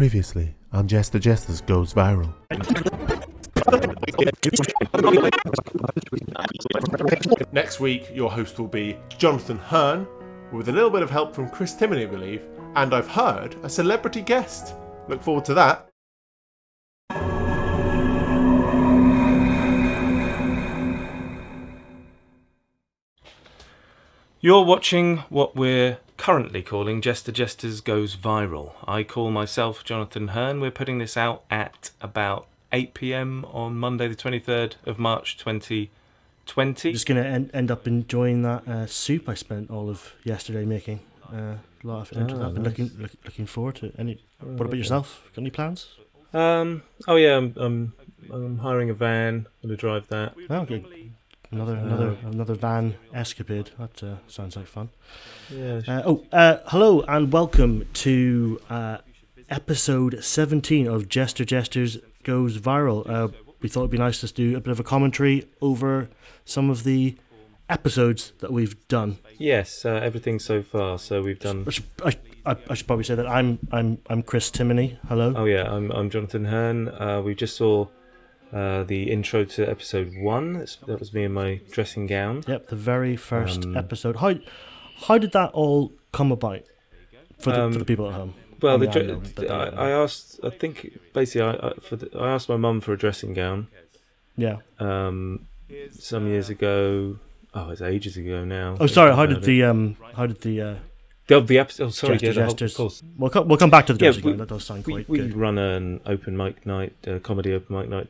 Previously on Jester Jesters Goes Viral. Next week, your host will be Jonathan Hearn, with a little bit of help from Chris Timoney, I believe, and I've heard a celebrity guest. Look forward to that. You're watching what we're currently calling Jester Jesters Goes Viral. I call myself Jonathan Hearn. We're putting this out at about 8 p.m. on Monday the 23rd of March 2020. I'm just going to end up enjoying that soup I spent all of yesterday making. A lot of into that. Nice. Been looking forward to it. What about yourself? Got any plans? I'm hiring a van. I'm going to drive that. Oh, okay. Another van escapade. That sounds like fun. Yeah. Hello and welcome to episode 17 of Jester Jesters Goes Viral. We thought it'd be nice to do a bit of a commentary over some of the episodes that we've done. Yes, everything so far. So we've done. I should probably say that I'm Chris Timoney. Hello. Oh yeah, I'm Jonathan Hearn. We just saw the intro to episode 1. That was me in my dressing gown. Yep, the very first episode. How did that all come about for the people at home? Well, I asked. I think basically, I asked my mum for a dressing gown. Yeah. Some years ago. Oh, it's ages ago now. Oh, sorry. How did the the episode? Oh, sorry. Jesters. Of course. We'll come back to the dressing gown. That does sound quite we good. run an open mic night, a comedy open mic night,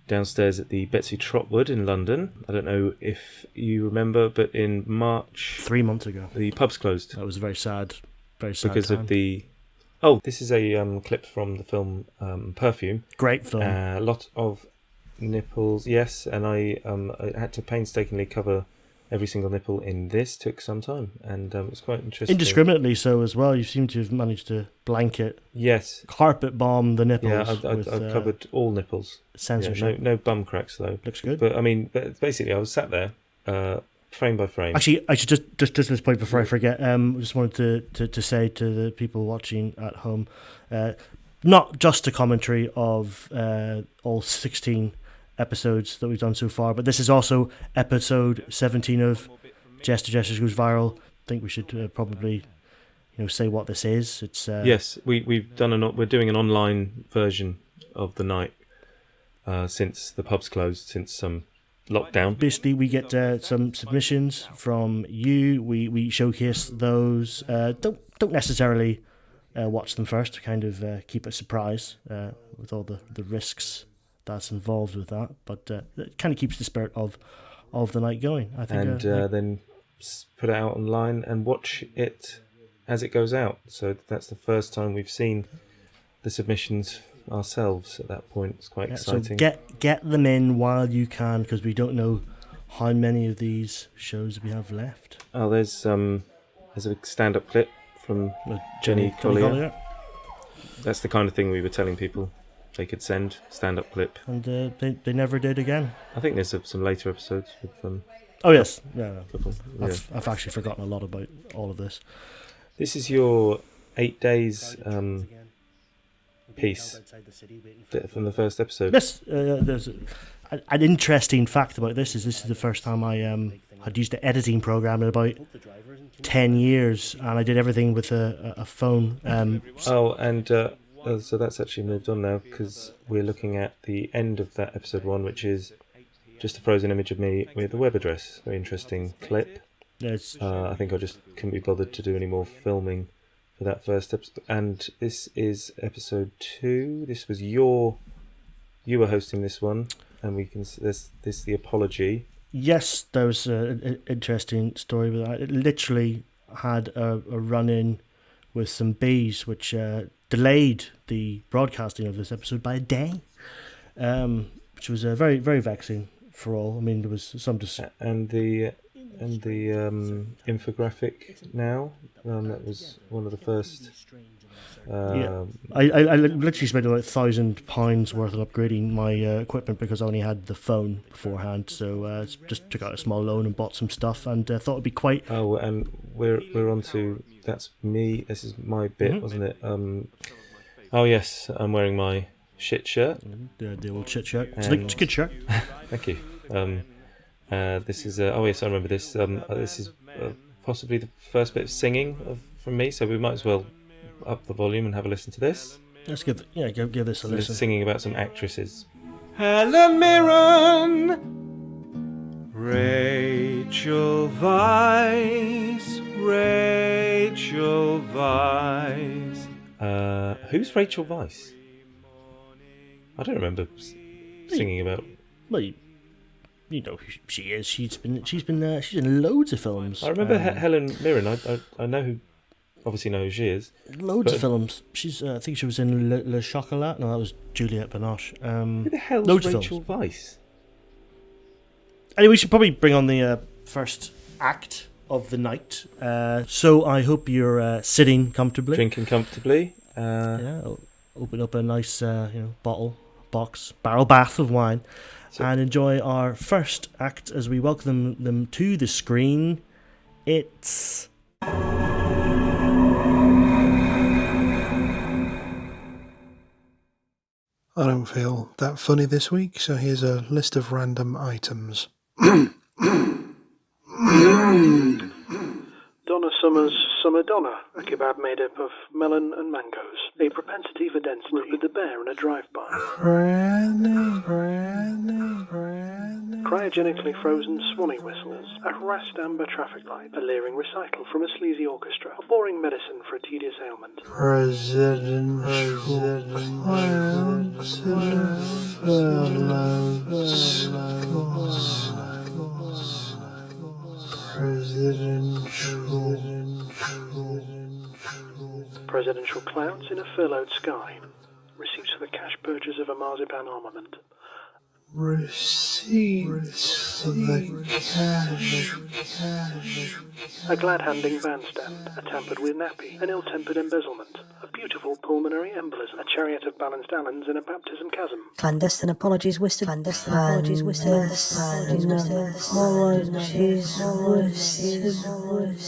downstairs at the Betsey Trotwood in London. I don't know if you remember, but in March 3 months ago, the pubs closed. That was very sad because time. of the. Oh, this is a clip from the film Perfume. Great film. A lot of nipples, yes, and I had to painstakingly cover every single nipple in this. Took some time, and it was quite interesting. Indiscriminately so as well. You seem to have managed to blanket, carpet bomb the nipples. Yeah, I've covered all nipples. Censorship. No bum cracks though. Looks good. But I mean, basically, I was sat there, frame by frame. Actually, I should just at this point before I forget, just wanted to say to the people watching at home, not just a commentary of all 16 episodes that we've done so far, but this is also episode 17 of Jester Jesters Goes Viral. I think we should probably say what this is. It's yes, we've done we're doing an online version of the night since the pubs closed, since some lockdown. Basically, we get some submissions from you. We showcase those. Don't necessarily watch them first to kind of keep it a surprise with all the risks that's involved with that. But it kind of keeps the spirit of the night going, I think. And then put it out online and watch it as it goes out. So that's the first time we've seen the submissions ourselves at that point. It's quite exciting. So get them in while you can, because we don't know how many of these shows we have left. Oh, there's a stand-up clip from Jenny Collier. That's the kind of thing we were telling people they could send, stand-up clip. And they never did again. I think there's some later episodes with them. Oh yes, yeah. Yeah. I've actually forgotten a lot about all of this. This is your 8 days piece from the first episode. Yes, there's an interesting fact about this is the first time I had used an editing program in about 10 years, and I did everything with a phone. So that's actually moved on now, because we're looking at the end of that episode 1, which is just a frozen image of me with a web address. Very interesting clip. Yes. I think I just couldn't be bothered to do any more filming for that first episode. And this is episode 2. This was you were hosting this one, and we can this the apology. Yes, there was an interesting story with that. It literally had a run-in with some bees, which delayed the broadcasting of this episode by a day, which was very, very vexing for all. I mean, there was some and the infographic now. That was one of the first. I literally spent about £1,000 worth on upgrading my equipment because I only had the phone beforehand. So just took out a small loan and bought some stuff, and thought it'd be quite. Oh, and we're on to that's me. This is my bit, wasn't it? Oh yes, I'm wearing my shit shirt. The old shit shirt. It's a good shirt. Thank you. This is oh yes, I remember this. This is possibly the first bit of singing from me, so we might as well up the volume and have a listen to this. Let's give this a listen. Singing about some actresses. Helen Mirren, Rachel Weisz, Rachel Weisz. Who's Rachel Weisz? I don't remember singing about. Well, you know who she is. She's in loads of films. I remember Helen Mirren. I know who. Obviously know who she is. Loads of films. She's. I think she was in Le Chocolat. No, that was Juliette Binoche. Who the hell's Rachel Weisz? Anyway, we should probably bring on the first act of the night. So I hope you're sitting comfortably, Drinking comfortably. Open up a nice bottle, box, barrel bath of wine, and enjoy our first act as we welcome them to the screen. It's... I don't feel that funny this week, so here's a list of random items. Donna Summer's Summer Donna, a kebab made up of melon and mangoes. A propensity for density with the bear and a drive-by. Cryogenically frozen swanee whistles. A harassed amber traffic light. A leering recital from a sleazy orchestra. A boring medicine for a tedious ailment. Presidential clouds in a furloughed sky. Receipts for the cash purchase of a marzipan armament. Receipts for the cash. A glad-handing bandstand. A tampered with nappy. An ill-tempered embezzlement. A beautiful pulmonary embolism. A chariot of balanced Allens in a baptism chasm. Clandestine apologies whispered. Clandestine apologies whispered.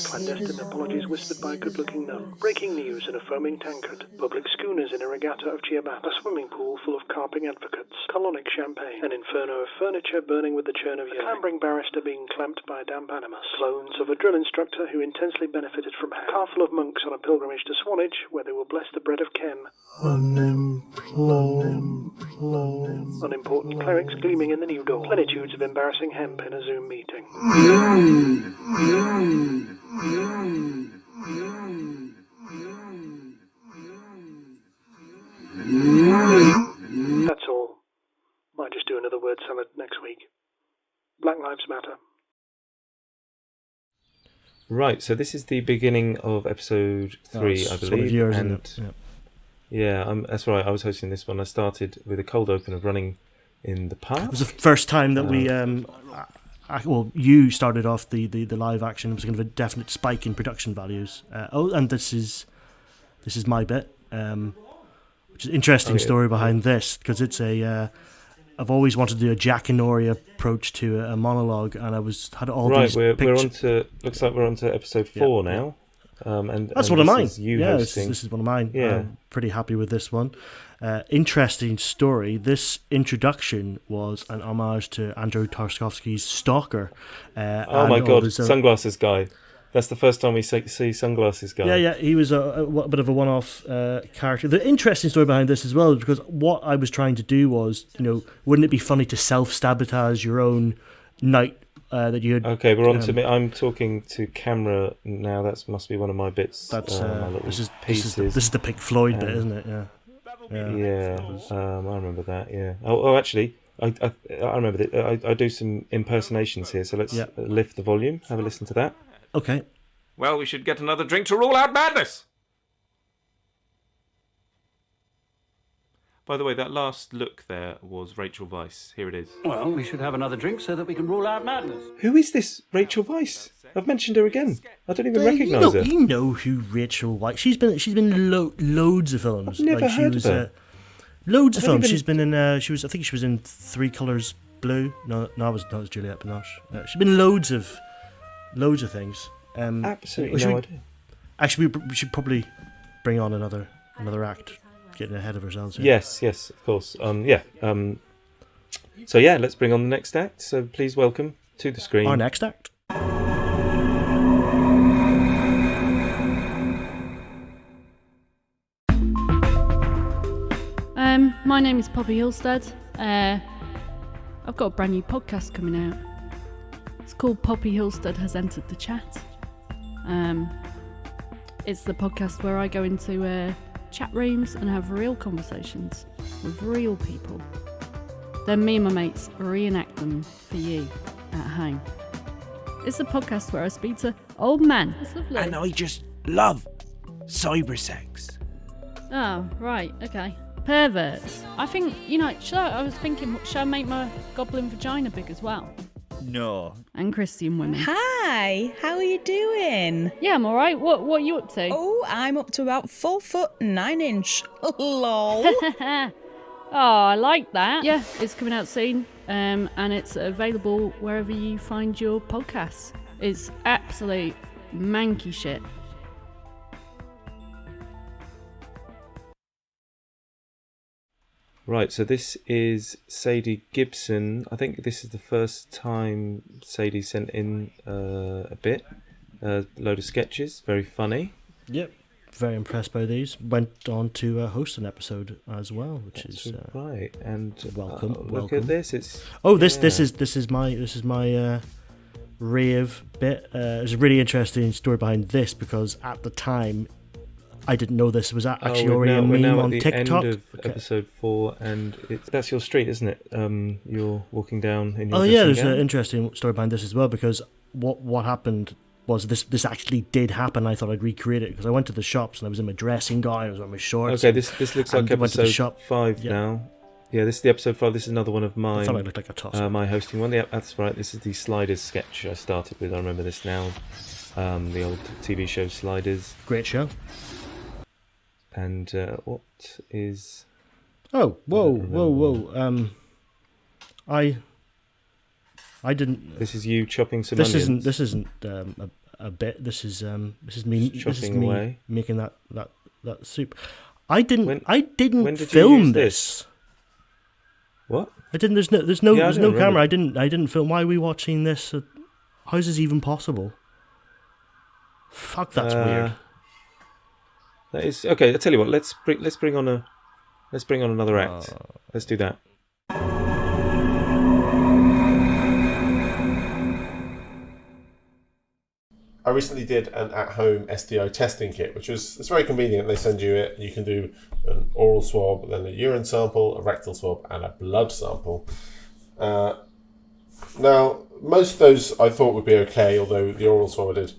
Clandestine apologies whispered by a good-looking nun. Breaking news in a foaming tankard. Public schooners in a regatta of Ciabatta. A swimming pool full of carping advocates. Colonic champagne. An inferno of furniture burning with the churn of yearning. A clambering barrister being clamped by a damp animus. Clones of a drill instructor who intensely benefited from a car full of monks on a pilgrimage to Swanage, where they will bless the bread of Ken. Unimportant clerics gleaming in the new door. Plenitudes of embarrassing hemp in a Zoom meeting. That's all. Might just do another word salad next week. Black Lives Matter. Right, so this is the beginning of episode 3, I believe. Yours, isn't it? Yeah, that's right. I was hosting this one. I started with a cold open of running in the park. It was the first time that we... you started off the live action. It was kind of a definite spike in production values. And this is my bit, which is an interesting story behind this, because it's a... I've always wanted to do a Jack and Nori approach to a monologue, and had all these pictures. We're on to... Looks like we're on to episode 4 now. That's one of mine. This is one of mine. Yeah. I'm pretty happy with this one. Interesting story. This introduction was an homage to Andrew Tarkovsky's Stalker. Oh my God, Sunglasses Guy. That's the first time we see Sunglasses Guy. Yeah, he was a bit of a one-off character. The interesting story behind this as well, because what I was trying to do was, wouldn't it be funny to self-sabotage your own night that you had... Okay, we're on to me. I'm talking to camera now. That must be one of my bits. That's this is the Pink Floyd bit, isn't it? Yeah. I remember that. Yeah. Oh, actually, I remember that. I do some impersonations here, so let's lift the volume. Have a listen to that. Okay. Well, we should get another drink to rule out madness. By the way, that last look there was Rachel Weisz. Here it is. Well, we should have another drink so that we can rule out madness. Who is this Rachel Weisz? I've mentioned her again. I don't even recognise her. You know who Rachel Weisz? She's been in loads of films. I've never heard of her. Loads of films. She's been in. I think she was in 3 Colours Blue. No, it was Juliette Binoche. She's been in loads of things. Absolutely no idea. Actually, we should probably bring on another act, getting ahead of ourselves here. Yes, of course. So yeah, let's bring on the next act. So please welcome to the screen Our next act. My name is Poppy Hillstead. I've got a brand new podcast coming out. It's called Poppy Hillstead Has Entered the Chat. It's the podcast where I go into chat rooms and have real conversations with real people. Then me and my mates reenact them for you at home. It's the podcast where I speak to old men. It's lovely. And I just love cyber sex. Oh, right, okay. Perverts. I think, I was thinking, should I make my goblin vagina big as well? No. And Christian women. Hi, how are you doing? Yeah, I'm alright. What are you up to? Oh, I'm up to about 4'9". Lol. Oh, I like that. Yeah, it's coming out soon, and it's available wherever you find your podcasts. It's absolute manky shit. Right, so this is Sadie Gibson. I think this is the first time Sadie sent in a load of sketches. Very funny. Yep, very impressed by these. Went on to host an episode as well, which That's is right. And welcome. Look at this. It's this is my rave bit. There's a really interesting story behind this because at the time I didn't know this was actually already a meme on TikTok. End of episode 4, and that's your street, isn't it? You're walking down in your there's gown. an interesting story behind this as well because what happened was this actually did happen. I thought I'd recreate it because I went to the shops and I was in my dressing gown, I was wearing my shorts. Okay, this looks like episode 5 yeah. now. Yeah, this is the episode 5. This is another one of mine. I thought I looked like a tosser. My hosting one. Yeah, that's right. This is the Sliders sketch I started with. I remember this now. The old TV show Sliders. Great show. And what is... Oh, whoa. I didn't... This is you chopping some onions. This isn't a bit. This is me away. making that soup. I didn't when did you film use this. What? I didn't. There's no remember. camera. I didn't film. Why are we watching this? How is this even possible? Fuck, that's weird. That is okay. I tell you what. Let's bring on another act. Let's do that. I recently did an at-home STI testing kit, it's very convenient. They send you it. You can do an oral swab, then a urine sample, a rectal swab, and a blood sample. Now, most of those I thought would be okay, although the oral swab I was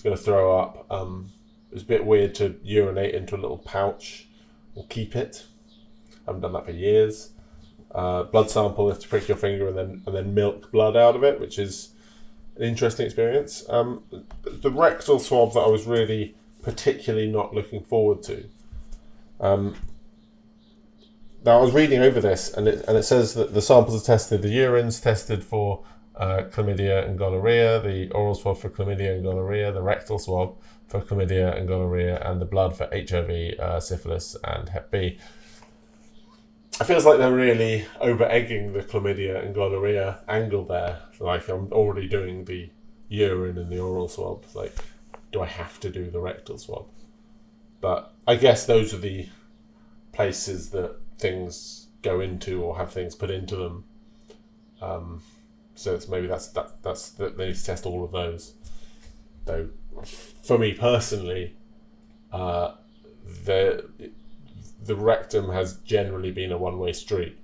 going to throw up. It was a bit weird to urinate into a little pouch or keep it. I haven't done that for years. Blood sample, you have to prick your finger and then milk blood out of it, which is an interesting experience. The rectal swab that I was really particularly not looking forward to. Now I was reading over this, and it says that the samples are tested. The urine's tested for chlamydia and gonorrhea, the oral swab for chlamydia and gonorrhea, the rectal swab for chlamydia and gonorrhea, and the blood for HIV, syphilis, and Hep B. It feels like they're really over-egging the chlamydia and gonorrhea angle there. Like, I'm already doing the urine and the oral swab. Like, do I have to do the rectal swab? But I guess those are the places that things go into or have things put into them. So it's maybe that's that they need to test all of those. Though, for me personally, the rectum has generally been a one-way street.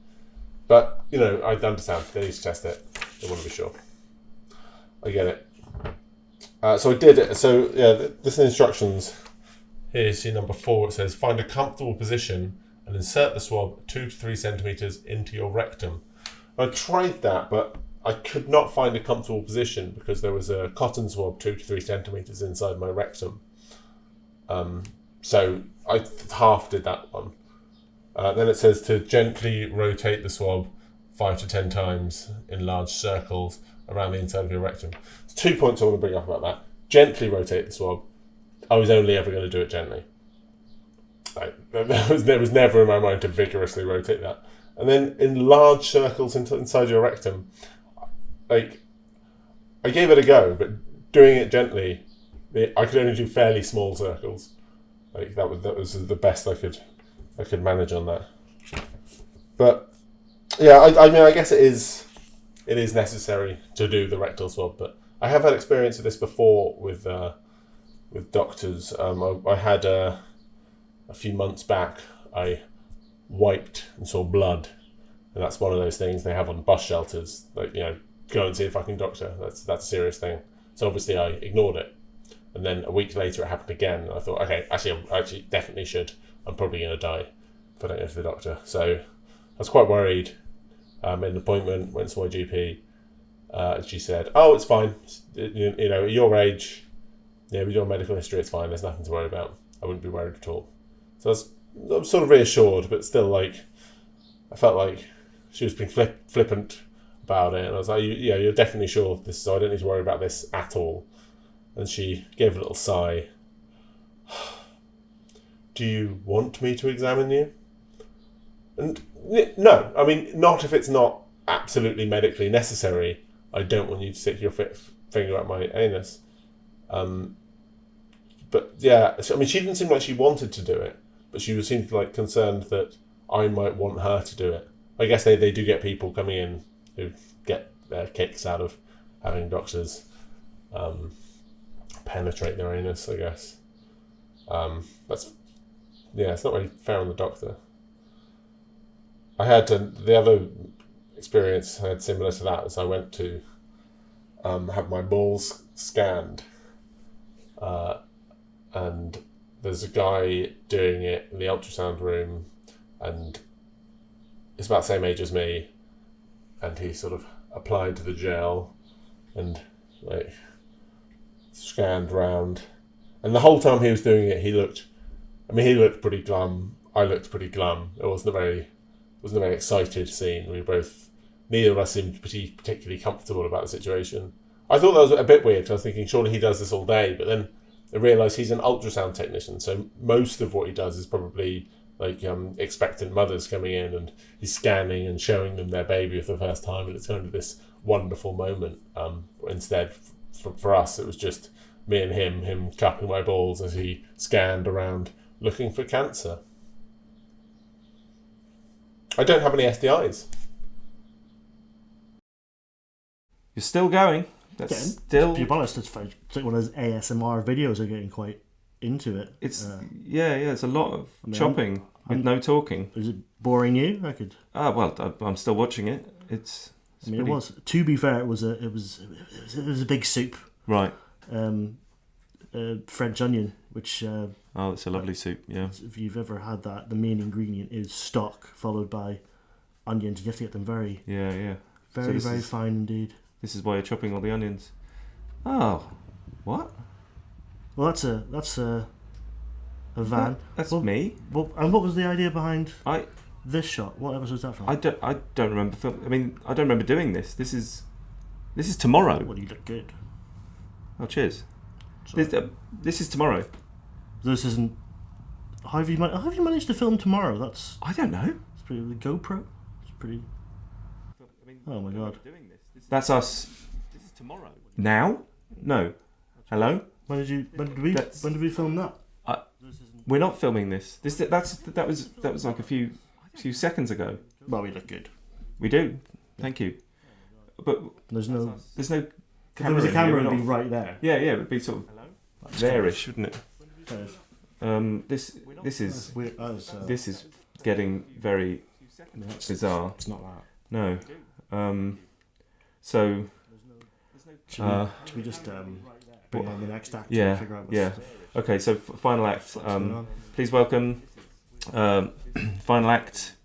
But, I understand. They need to test it. They want to be sure. I get it. So I did it. So, yeah, this is the instructions. Here's your number 4. It says, find a comfortable position and insert the swab 2 to 3 centimetres into your rectum. I tried that, but I could not find a comfortable position because there was a cotton swab 2 to 3 centimetres inside my rectum. So I half did that one. Then it says to gently rotate the swab 5 to 10 times in large circles around the inside of your rectum. There's 2 points I want to bring up about that. Gently rotate the swab. I was only ever going to do it gently. there was never in my mind to vigorously rotate that. And then in large circles inside your rectum, like, I gave it a go, but doing it gently, I could only do fairly small circles. Like that was the best I could manage on that. But yeah, I mean, I guess it is necessary to do the rectal swab. But I have had experience of this before with doctors. I had a few months back. I wiped and saw blood, and that's one of those things they have on bus shelters. Like, go and see a fucking doctor. That's a serious thing. So obviously I ignored it. And then a week later it happened again. And I thought, okay, I definitely should. I'm probably going to die if I don't go to the doctor. So I was quite worried. Made an appointment, went to my GP. And she said, oh, it's fine. At your age, with your medical history, it's fine. There's nothing to worry about. I wouldn't be worried at all. So I was sort of reassured, but still, I felt like she was being flippant about it. And I was like, you're definitely sure so I don't need to worry about this at all. And she gave a little sigh. Do you want me to examine you? And no, I mean, not if it's not absolutely medically necessary. I don't want you to stick your finger at my anus. But yeah, I mean, she didn't seem like she wanted to do it, but she seemed like concerned that I might want her to do it. I guess they do get people coming in who get their kicks out of having doctors penetrate their anus, I guess. It's not really fair on the doctor. I had the other experience I had similar to that, as I went to have my balls scanned, and there's a guy doing it in the ultrasound room, and he's about the same age as me, and he sort of applied the gel and scanned round, and the whole time he was doing it, he looked pretty glum. I looked pretty glum. It wasn't a very excited scene. Neither of us seemed particularly comfortable about the situation. I thought that was a bit weird, because I was thinking surely he does this all day, but then I realised he's an ultrasound technician, so most of what he does is probably expectant mothers coming in, and he's scanning and showing them their baby for the first time, and it's kind of this wonderful moment. Instead, for us, it was just me and him clapping my balls as he scanned around looking for cancer. I don't have any STIs. You're still going. To be honest, it's like one of those ASMR videos are getting quite into it. It's it's a lot of chopping with no talking. Is it boring you? I'm still watching it. It was. To be fair, it was a big soup. Right. French onion, which it's a lovely soup. Yeah. If you've ever had that, the main ingredient is stock, followed by onions. You have to get them very very fine indeed. This is why you're chopping all the onions. Oh, what? Well, that's a van. That's me. Well, and what was the idea behind this shot? What episode was that from? I don't remember. I don't remember doing this. This is tomorrow. Well, you look good. Oh, cheers. This is tomorrow. This isn't. How have you managed to film tomorrow? I don't know. It's pretty. The GoPro. It's pretty. Oh my god. That's us. This is tomorrow. Now? No. Hello? When did we film that? We're not filming this. That was like a few seconds ago. Well, we look good. We do. Thank you. But there's no camera. If there was a camera, it'd be right there. Yeah, it would be sort of there-ish, wouldn't it? This is getting very bizarre. It's not that. No. So. Should we just bring on the next act? Yeah. And figure out what's Okay. So final act. Please welcome. Final act.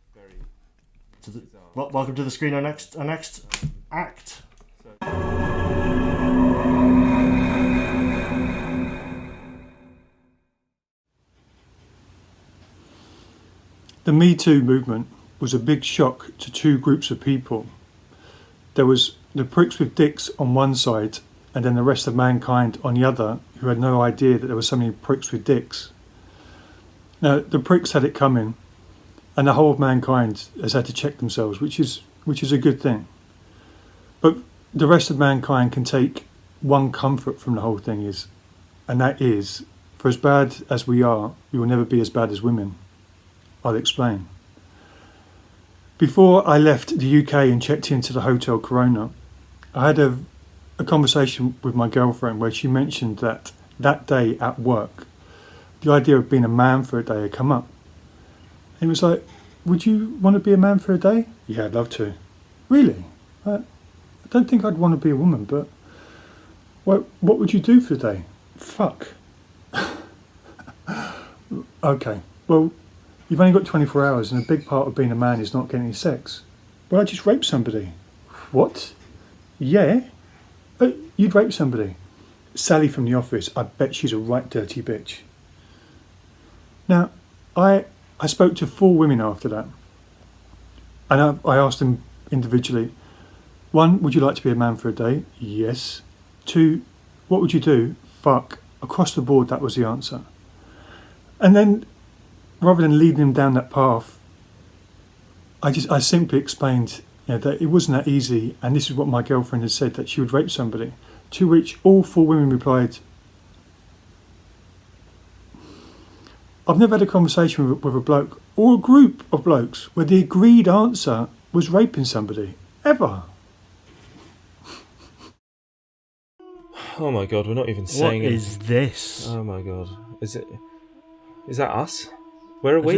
Welcome to the screen. Our next act. The Me Too movement was a big shock to two groups of people. There was the pricks with dicks on one side, and then the rest of mankind on the other, who had no idea that there were so many pricks with dicks. Now, the pricks had it coming, and the whole of mankind has had to check themselves, which is a good thing. But the rest of mankind can take one comfort from the whole thing and that is, for as bad as we are, we will never be as bad as women. I'll explain. Before I left the UK and checked into the Hotel Corona, I had a conversation with my girlfriend where she mentioned that day at work, the idea of being a man for a day had come up. And it was like, would you want to be a man for a day? Yeah, I'd love to. Really? I don't think I'd want to be a woman, but what would you do for the day? Fuck. Okay, well, you've only got 24 hours and a big part of being a man is not getting any sex. Well, I just raped somebody. What? Yeah? You'd rape somebody. Sally from the office, I bet she's a right dirty bitch. Now, I spoke to 4 women after that. And I asked them individually, 1, would you like to be a man for a day? Yes. 2, what would you do? Fuck. Across the board, that was the answer. And then, rather than leading them down that path, I simply explained that it wasn't that easy, and this is what my girlfriend had said, that she would rape somebody. To which all 4 women replied, I've never had a conversation with a bloke or a group of blokes where the agreed answer was raping somebody. Ever. Oh my god, we're not even saying it. What is this? Oh my god. Is that us? Where are we?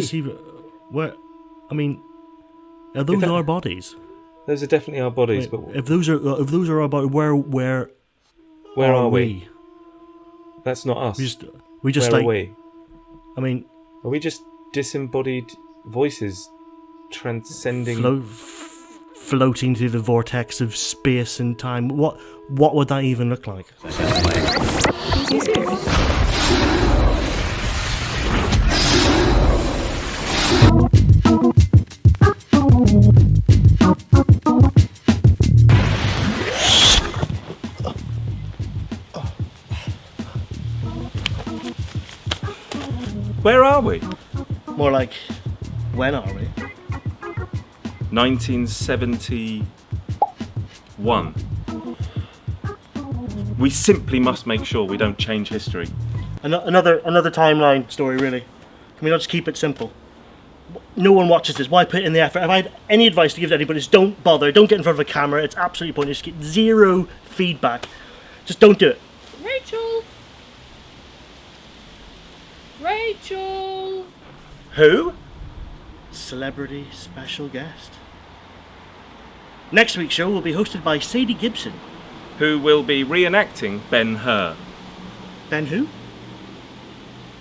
I mean, are those our bodies? Those are definitely our bodies, but if those are our bodies, where are we? That's not us. We just where are we? I mean, are we just disembodied voices transcending, floating through the vortex of space and time? What would that even look like? Where are we? More like, when are we? 1971. We simply must make sure we don't change history. Another timeline story, really. Can we not just keep it simple? No one watches this. Why put in the effort? If I had any advice to give to anybody, just don't bother. Don't get in front of a camera. It's absolutely pointless. Just get 0 feedback. Just don't do it. Rachel! Who? Celebrity special guest. Next week's show will be hosted by Sadie Gibson. Who will be reenacting Ben-Hur. Ben who?